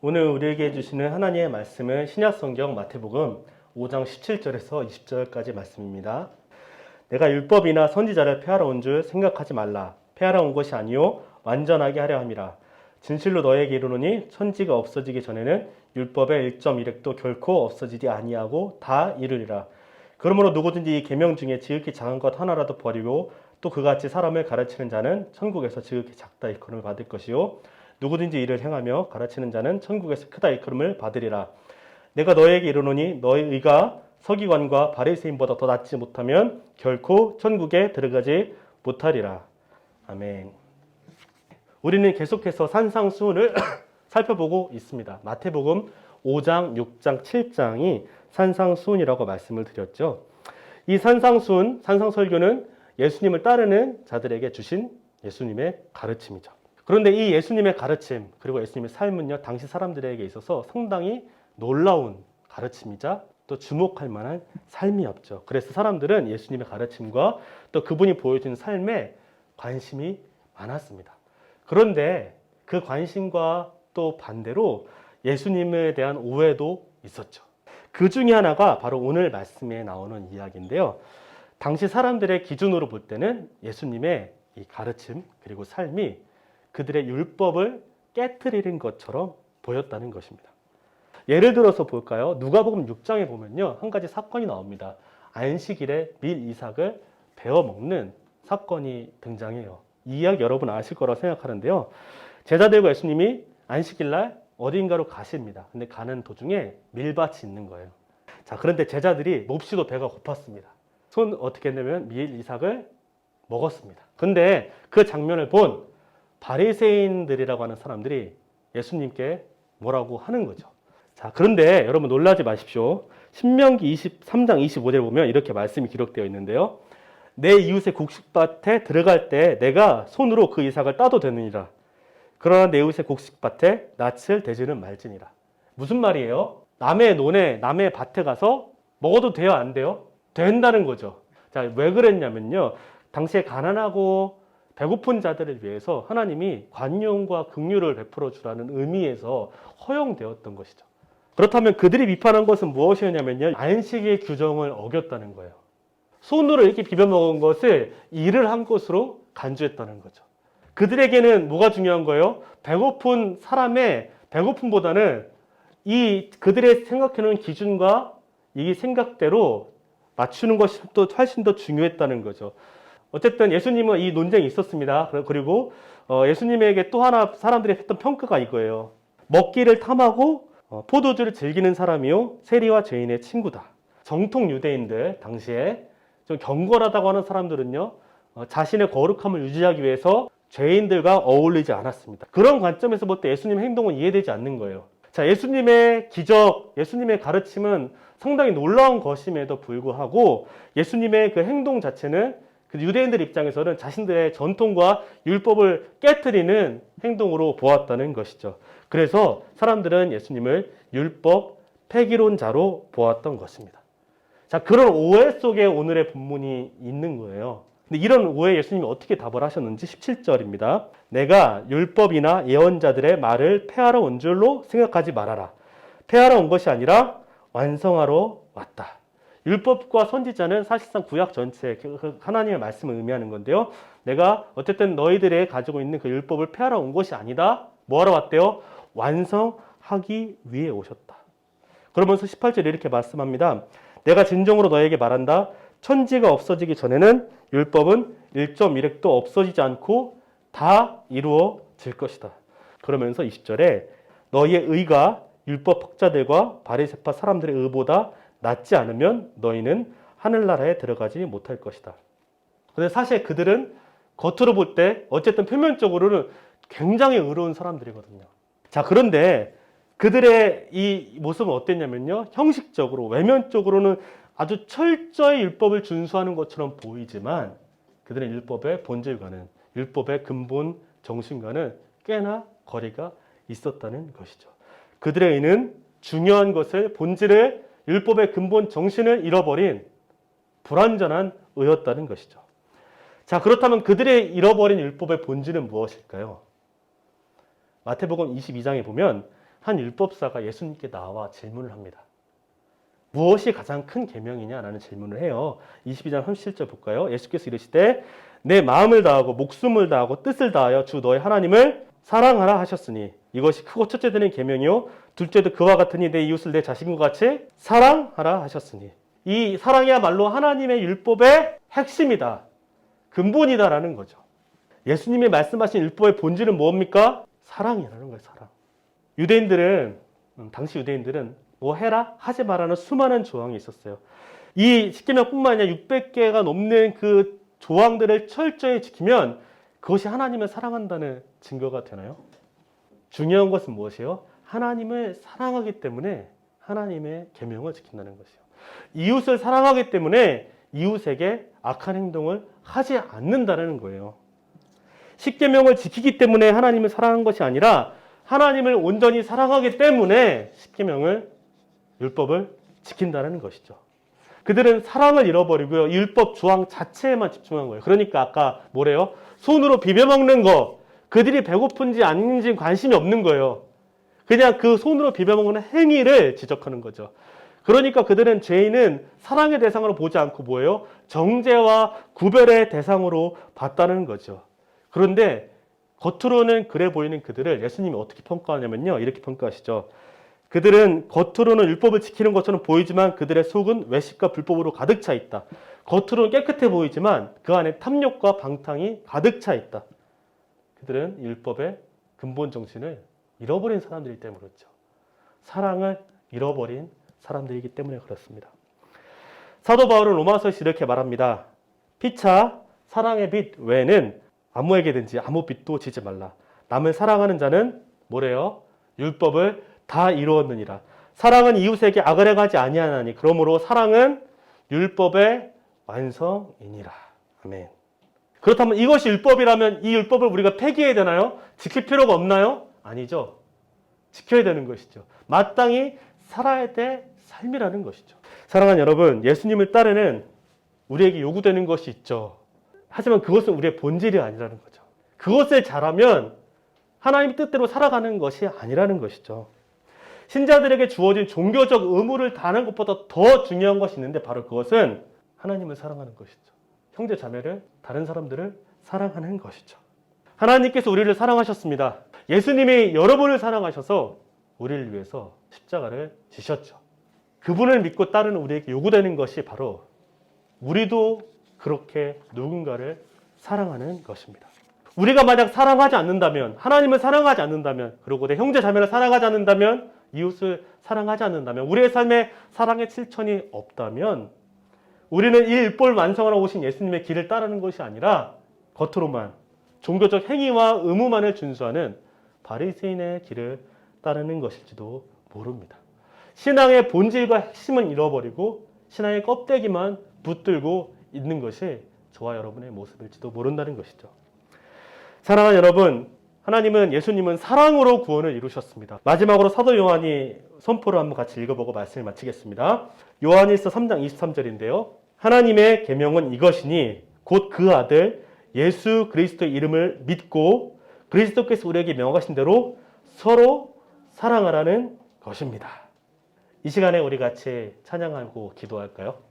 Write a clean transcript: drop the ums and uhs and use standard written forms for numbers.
오늘 우리에게 주시는 하나님의 말씀은 신약성경 마태복음 5장 17절에서 20절까지 말씀입니다. 내가 율법이나 선지자를 폐하러 온 줄 생각하지 말라. 폐하러 온 것이 아니요 완전하게 하려 함이라. 진실로 너에게 이르노니 천지가 없어지기 전에는 율법의 1.1획도 결코 없어지지 아니하고 다 이르리라. 그러므로 누구든지 이 계명 중에 지극히 작은 것 하나라도 버리고 또 그같이 사람을 가르치는 자는 천국에서 지극히 작다 일컬음을 받을 것이요 누구든지 이를 행하며 가르치는 자는 천국에서 크다 일컬음을 받으리라. 내가 너에게 이르노니 너의 의가 서기관과 바리새인보다 더 낫지 못하면 결코 천국에 들어가지 못하리라. 아멘. 우리는 계속해서 산상수훈을 살펴보고 있습니다. 마태복음 5장, 6장, 7장이 산상수훈이라고 말씀을 드렸죠. 이 산상수훈, 산상설교는 예수님을 따르는 자들에게 주신 예수님의 가르침이죠. 그런데 이 예수님의 가르침 그리고 예수님의 삶은요, 당시 사람들에게 있어서 상당히 놀라운 가르침이자 또 주목할 만한 삶이었죠. 그래서 사람들은 예수님의 가르침과 또 그분이 보여주는 삶에 관심이 많았습니다. 그런데 그 관심과 또 반대로 예수님에 대한 오해도 있었죠. 그 중에 하나가 바로 오늘 말씀에 나오는 이야기인데요. 당시 사람들의 기준으로 볼 때는 예수님의 이 가르침 그리고 삶이 그들의 율법을 깨트리는 것처럼 보였다는 것입니다. 예를 들어서 볼까요? 누가복음 6장에 보면요, 한 가지 사건이 나옵니다. 안식일에 밀 이삭을 베어 먹는 사건이 등장해요. 이 이야기 여러분 아실 거라고 생각하는데요. 제자들과 예수님이 안식일날 어딘가로 가십니다. 근데 가는 도중에 밀밭이 있는 거예요. 자, 그런데 제자들이 몹시도 배가 고팠습니다. 손 어떻게 했냐면 밀 이삭을 먹었습니다. 근데 그 장면을 본 바리새인들이라고 하는 사람들이 예수님께 뭐라고 하는 거죠. 자, 그런데 여러분 놀라지 마십시오. 신명기 23장 25절에 보면 이렇게 말씀이 기록되어 있는데요. 내 이웃의 곡식밭에 들어갈 때 내가 손으로 그 이삭을 따도 되느니라. 그러나 내 이웃의 곡식밭에 낯을 대지는 말지니라. 무슨 말이에요? 남의 논에 남의 밭에 가서 먹어도 돼요? 안 돼요? 된다는 거죠. 자, 왜 그랬냐면요. 당시에 가난하고 배고픈 자들을 위해서 하나님이 관용과 긍휼을 베풀어 주라는 의미에서 허용되었던 것이죠. 그렇다면 그들이 비판한 것은 무엇이었냐면요. 안식의 규정을 어겼다는 거예요. 손으로 이렇게 비벼 먹은 것을 일을 한 것으로 간주했다는 거죠. 그들에게는 뭐가 중요한 거예요? 배고픈 사람의 배고픔보다는 이 그들의 생각해놓은 기준과 이 생각대로 맞추는 것이 또 훨씬 더 중요했다는 거죠. 어쨌든 예수님은 이 논쟁이 있었습니다. 그리고 예수님에게 또 하나 사람들이 했던 평가가 이거예요. 먹기를 탐하고 포도주를 즐기는 사람이요 세리와 죄인의 친구다. 정통 유대인들 당시에 좀 경건하다고 하는 사람들은요, 자신의 거룩함을 유지하기 위해서 죄인들과 어울리지 않았습니다. 그런 관점에서 볼 때 예수님의 행동은 이해되지 않는 거예요. 자, 예수님의 기적, 예수님의 가르침은 상당히 놀라운 것임에도 불구하고 예수님의 그 행동 자체는 그 유대인들 입장에서는 자신들의 전통과 율법을 깨트리는 행동으로 보았다는 것이죠. 그래서 사람들은 예수님을 율법 폐기론자로 보았던 것입니다. 자, 그런 오해 속에 오늘의 본문이 있는 거예요. 근데 이런 오해에 예수님이 어떻게 답을 하셨는지 17절입니다. 내가 율법이나 예언자들의 말을 폐하러 온 줄로 생각하지 말아라. 폐하러 온 것이 아니라 완성하러 왔다. 율법과 선지자는 사실상 구약 전체 하나님의 말씀을 의미하는 건데요. 내가 어쨌든 너희들이 가지고 있는 그 율법을 폐하러 온 것이 아니다. 뭐하러 왔대요? 완성하기 위해 오셨다. 그러면서 18절에 이렇게 말씀합니다. 내가 진정으로 너에게 말한다. 천지가 없어지기 전에는 율법은 1.1획도 없어지지 않고 다 이루어질 것이다. 그러면서 20절에 너희의 의가 율법 학자들과 바리새파 사람들의 의보다 낫지 않으면 너희는 하늘나라에 들어가지 못할 것이다. 그런데 사실 그들은 겉으로 볼 때 어쨌든 표면적으로는 굉장히 의로운 사람들이거든요. 자, 그런데 그들의 이 모습은 어땠냐면요. 형식적으로, 외면적으로는 아주 철저히 율법을 준수하는 것처럼 보이지만 그들의 율법의 본질과는, 율법의 근본 정신과는 꽤나 거리가 있었다는 것이죠. 그들의 의는 중요한 것을, 본질을, 율법의 근본 정신을 잃어버린 불완전한 의였다는 것이죠. 자, 그렇다면 그들의 잃어버린 율법의 본질은 무엇일까요? 마태복음 22장에 보면 한 율법사가 예수님께 나와 질문을 합니다. 무엇이 가장 큰 계명이냐라는 질문을 해요. 22장 37절 볼까요? 예수께서 이르시되 내 마음을 다하고 목숨을 다하고 뜻을 다하여 주 너의 하나님을 사랑하라 하셨으니 이것이 크고 첫째 되는 계명이요 둘째도 그와 같으니 내 이웃을 내 자신과 같이 사랑하라 하셨으니 이 사랑이야말로 하나님의 율법의 핵심이다. 근본이다라는 거죠. 예수님이 말씀하신 율법의 본질은 뭡니까? 사랑이라는 거예요. 사랑. 당시 유대인들은 뭐 해라 하지 말라는 수많은 조항이 있었어요. 이 십계명뿐만 아니라 600개가 넘는 그 조항들을 철저히 지키면 그것이 하나님을 사랑한다는 증거가 되나요? 중요한 것은 무엇이에요? 하나님을 사랑하기 때문에 하나님의 계명을 지킨다는 것이에요. 이웃을 사랑하기 때문에 이웃에게 악한 행동을 하지 않는다는 거예요. 십계명을 지키기 때문에 하나님을 사랑한 것이 아니라 하나님을 온전히 사랑하기 때문에 율법을 지킨다는 것이죠. 그들은 사랑을 잃어버리고요. 율법 조항 자체에만 집중한 거예요. 그러니까 아까 뭐래요? 손으로 비벼먹는 거. 그들이 배고픈지 아닌지 관심이 없는 거예요. 그냥 그 손으로 비벼먹는 행위를 지적하는 거죠. 그러니까 그들은 죄인은 사랑의 대상으로 보지 않고 뭐예요? 정죄와 구별의 대상으로 봤다는 거죠. 그런데 겉으로는 그래 보이는 그들을 예수님이 어떻게 평가하냐면요. 이렇게 평가하시죠. 그들은 겉으로는 율법을 지키는 것처럼 보이지만 그들의 속은 외식과 불법으로 가득 차 있다. 겉으로는 깨끗해 보이지만 그 안에 탐욕과 방탕이 가득 차 있다. 그들은 율법의 근본 정신을 잃어버린 사람들이기 때문에 그렇죠. 사랑을 잃어버린 사람들이기 때문에 그렇습니다. 사도 바울은 로마서에서 이렇게 말합니다. 피차 사랑의 빛 외에는 아무에게든지 아무 빛도 지지 말라. 남을 사랑하는 자는 뭐래요? 율법을 다 이루었느니라. 사랑은 이웃에게 악을 행하지 아니하나니 그러므로 사랑은 율법의 완성이니라. 아멘. 그렇다면 이것이 율법이라면 이 율법을 우리가 폐기해야 되나요? 지킬 필요가 없나요? 아니죠. 지켜야 되는 것이죠. 마땅히 살아야 될 삶이라는 것이죠. 사랑하는 여러분, 예수님을 따르는 우리에게 요구되는 것이 있죠. 하지만 그것은 우리의 본질이 아니라는 거죠. 그것을 잘하면 하나님 뜻대로 살아가는 것이 아니라는 것이죠. 신자들에게 주어진 종교적 의무를 다하는 것보다 더 중요한 것이 있는데 바로 그것은 하나님을 사랑하는 것이죠. 형제 자매를, 다른 사람들을 사랑하는 것이죠. 하나님께서 우리를 사랑하셨습니다. 예수님이 여러분을 사랑하셔서 우리를 위해서 십자가를 지셨죠. 그분을 믿고 따르는 우리에게 요구되는 것이 바로 우리도 그렇게 누군가를 사랑하는 것입니다. 우리가 만약 사랑하지 않는다면, 하나님을 사랑하지 않는다면, 그리고 내 형제 자매를 사랑하지 않는다면, 이웃을 사랑하지 않는다면, 우리의 삶에 사랑의 실천이 없다면 우리는 이 율법을 완성하러 오신 예수님의 길을 따르는 것이 아니라 겉으로만 종교적 행위와 의무만을 준수하는 바리새인의 길을 따르는 것일지도 모릅니다. 신앙의 본질과 핵심은 잃어버리고 신앙의 껍데기만 붙들고 있는 것이 저와 여러분의 모습일지도 모른다는 것이죠. 사랑하는 여러분, 하나님은 예수님은 사랑으로 구원을 이루셨습니다. 마지막으로 사도 요한이 선포를 한번 같이 읽어보고 말씀을 마치겠습니다. 요한일서 3장 23절인데요. 하나님의 계명은 이것이니 곧 그 아들 예수 그리스도의 이름을 믿고 그리스도께서 우리에게 명하신 대로 서로 사랑하라는 것입니다. 이 시간에 우리 같이 찬양하고 기도할까요?